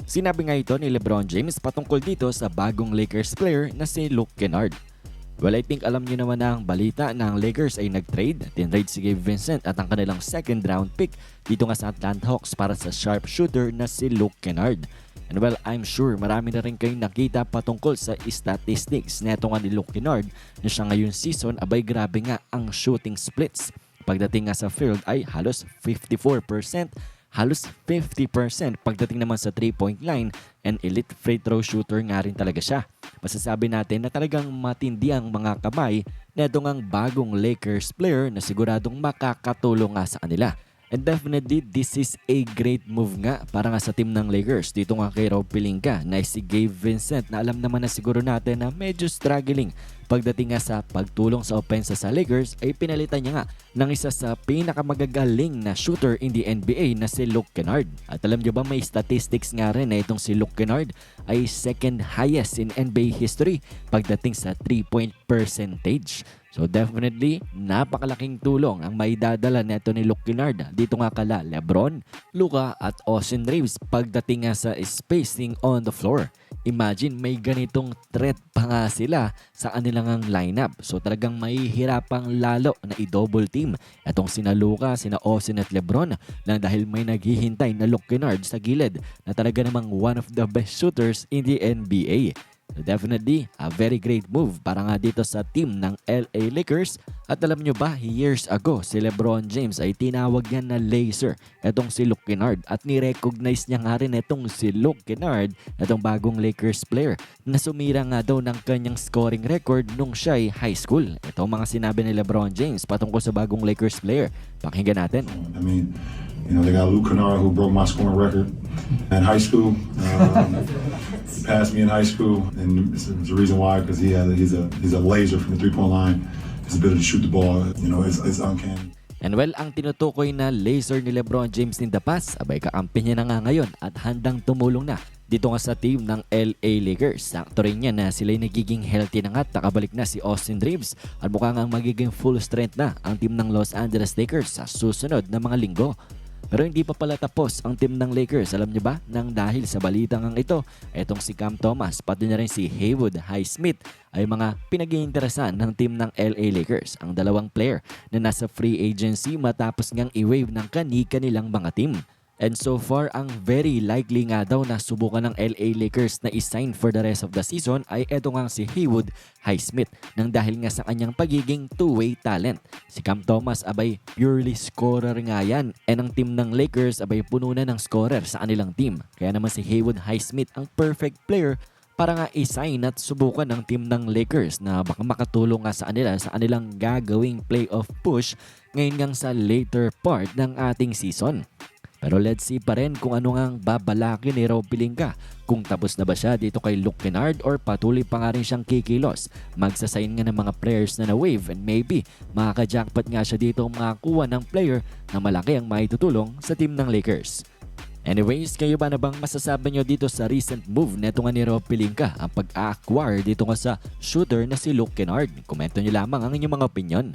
Sinabi nga ito ni LeBron James patungkol dito sa bagong Lakers player na si Luke Kennard. Well, I think alam niyo naman na ang balita na ang Lakers ay nag-trade. Tinrade si Gabe Vincent at ang kanilang second round pick dito nga sa Atlanta Hawks para sa sharpshooter na si Luke Kennard. And well, I'm sure marami na rin kayong nakita patungkol sa statistics neto nga ni Luke Kennard na siya ngayon season. Abay, grabe nga ang shooting splits. Pagdating nga sa field ay halos 54%, halos 50% pagdating naman sa 3-point line, and elite free throw shooter nga rin talaga siya. Masasabi natin na talagang matindi ang mga kamay na itong ang bagong Lakers player na siguradong makakatulong nga sa kanila. And definitely, this is a great move nga para nga sa team ng Lakers. Dito nga kay Rob Pelinka na si Gabe Vincent na alam naman na siguro natin na medyo struggling pagdating nga sa pagtulong sa opensa sa Lakers, ay pinalitan niya nga ng isa sa pinakamagagaling na shooter in the NBA na si Luke Kennard. At alam niyo ba, may statistics nga rin na itong si Luke Kennard ay second highest in NBA history pagdating sa 3-point percentage. So definitely, napakalaking tulong ang maidadala neto ni Luke Kennard dito nga kala LeBron, Luka at Austin Reeves pagdating nga sa spacing on the floor. Imagine may ganitong threat pa nga sila sa kanilang lineup. So talagang mahihirapang lalo na i-double team itong sina Luka, sina Austin at LeBron lang dahil may naghihintay na Luke Kennard sa gilid na talaga namang one of the best shooters in the NBA. So definitely, a very great move para nga dito sa team ng LA Lakers. At alam nyo ba, years ago, si LeBron James ay tinawag niya na laser etong si Luke Kennard. At ni-recognize niya nga rin etong si Luke Kennard, etong bagong Lakers player, na sumira nga daw ng kanyang scoring record nung siya ay high school. Ito ang mga sinabi ni LeBron James patungkol sa bagong Lakers player. Pakinggan natin. I mean, you know, they got Luke Kennard who broke my scoring record in high school. He passed me in high school, and there's a reason why, because he's a laser from the 3-point line. His ability to shoot the ball, you know, it's uncanny. And well, ang tinutukoy na laser ni LeBron James in the past, abay kakampi niya na nga ngayon at handang tumulong na dito nga sa team ng LA Lakers. Sakto rin niya na sila'y nagiging healthy na nga at nakabalik na si Austin Reeves at mukhang ang magiging full strength na ang team ng Los Angeles Lakers sa susunod na mga linggo. Pero hindi pa pala tapos ang team ng Lakers. Alam niyo ba? Nang dahil sa balitang ang ito, etong si Cam Thomas, pati na rin si Haywood Highsmith ay mga pinag-iinteresan ng team ng LA Lakers. Ang dalawang player na nasa free agency matapos ngang i-waive ng kani-kanilang mga team. And so far, ang very likely nga daw na subukan ng LA Lakers na i-sign for the rest of the season ay eto nga si Haywood Highsmith nang dahil nga sa kanyang pagiging two-way talent. Si Cam Thomas abay purely scorer nga yan, and ang team ng Lakers abay puno na ng scorer sa kanilang team. Kaya naman si Haywood Highsmith ang perfect player para nga i-sign at subukan ng team ng Lakers na baka makatulong nga sa kanilang gagawing playoff push ngayon ngang sa later part ng ating season. Pero let's see pa rin kung ano ngang babalakin ni Rob Pelinka. Kung tapos na ba siya dito kay Luke Kennard or patuloy pa nga rin siyang kikilos. Magsasign nga ng mga players na na-wave, and maybe makaka-jackpot nga siya dito makakuha ng player na malaki ang maitutulong sa team ng Lakers. Anyways, kayo ba na bang masasabi nyo dito sa recent move neto nga ni Rob Pelinka, ang pag-acquire dito nga sa shooter na si Luke Kennard? Komento nyo lamang ang inyong mga opinion.